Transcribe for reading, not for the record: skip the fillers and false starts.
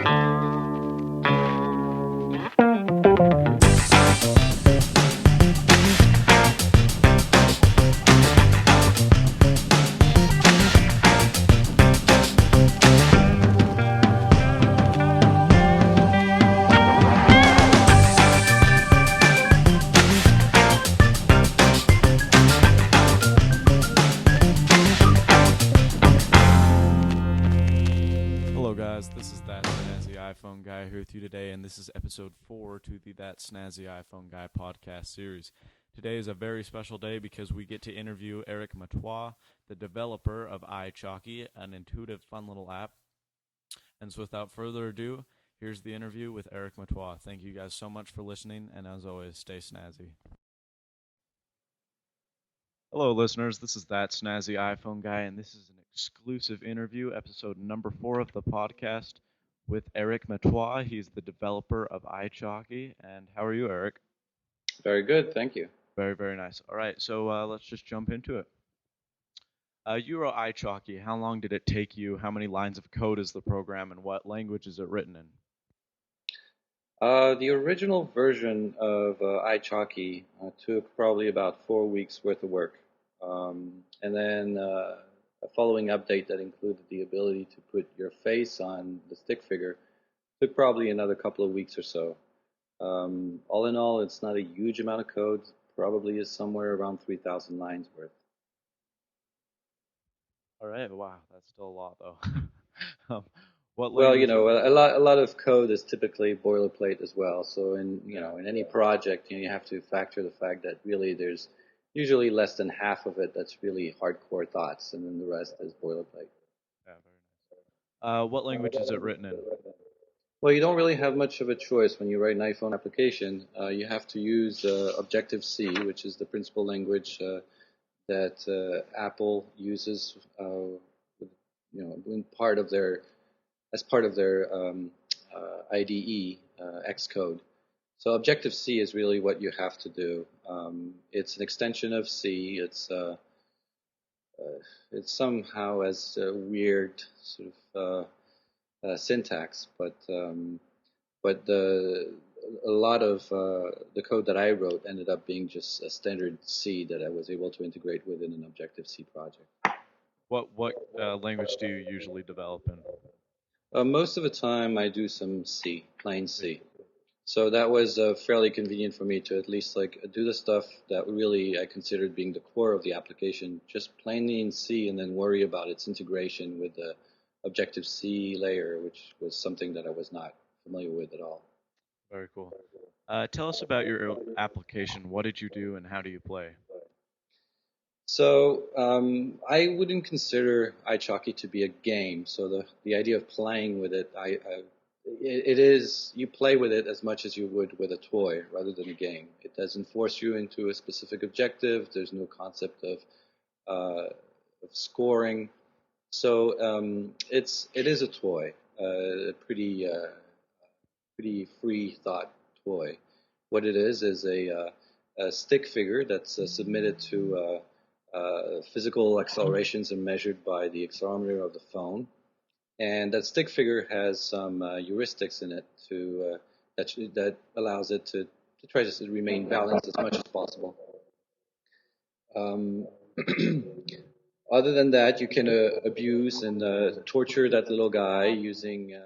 Hello, guys. This is That Snazzy iPhone Guy here with you today, and this is episode 4 to the That Snazzy iPhone Guy podcast series. Today is a very special day because we get to interview Eric Metois, the developer of iChalky, an intuitive, fun little app. And so, without further ado, here's the interview with Eric Metois. Thank you guys so much for listening, and as always, stay snazzy. Hello, listeners. This is That Snazzy iPhone Guy, and this is an exclusive interview, episode number 4 of the podcast with Eric Metois. He's the developer of iChalky. And how are you, Eric? Very good, thank you. Very, very nice. All right, so let's just jump into it. You wrote iChalky. How long did it take you? How many lines of code is the program, and what language is it written in? The original version of iChalky took probably about 4 weeks worth of work. And then a following update that included the ability to put your face on the stick figure took probably another couple of weeks or so. All in all, it's not a huge amount of code. Probably is somewhere around 3,000 lines worth. All right, wow, that's still a lot, though. um, what Well, language? a lot of code is typically boilerplate as well. So in any project, you have to factor the fact that really there's usually less than half of it that's really hardcore thoughts, and then the rest is boilerplate. Yeah, very nice. What language is it written in? Well, you don't really have much of a choice when you write an iPhone application. You have to use Objective-C, which is the principal language that Apple uses, in part of their as part of their IDE, Xcode. So Objective-C is really what you have to do. It's an extension of C. It's somehow as weird sort of syntax, but a lot of the code that I wrote ended up being just a standard C that I was able to integrate within an Objective-C project. What language do you usually develop in? Most of the time, I do some C, plain C. So that was fairly convenient for me to at least do the stuff that really I considered being the core of the application, just plainly in C, and then worry about its integration with the Objective-C layer, which was something that I was not familiar with at all. Very cool. Tell us about your application. What did you do, and how do you play? So I wouldn't consider iChalky to be a game. So the idea of playing with it, it is, you play with it as much as you would with a toy rather than a game. It doesn't force you into a specific objective. There's no concept of scoring. So it is a toy, a pretty free thought toy. What it is a stick figure that's submitted to physical accelerations are measured by the accelerometer of the phone, and that stick figure has some heuristics in it that allows it to try to remain balanced as much as possible. Other than that, you can abuse and torture that little guy using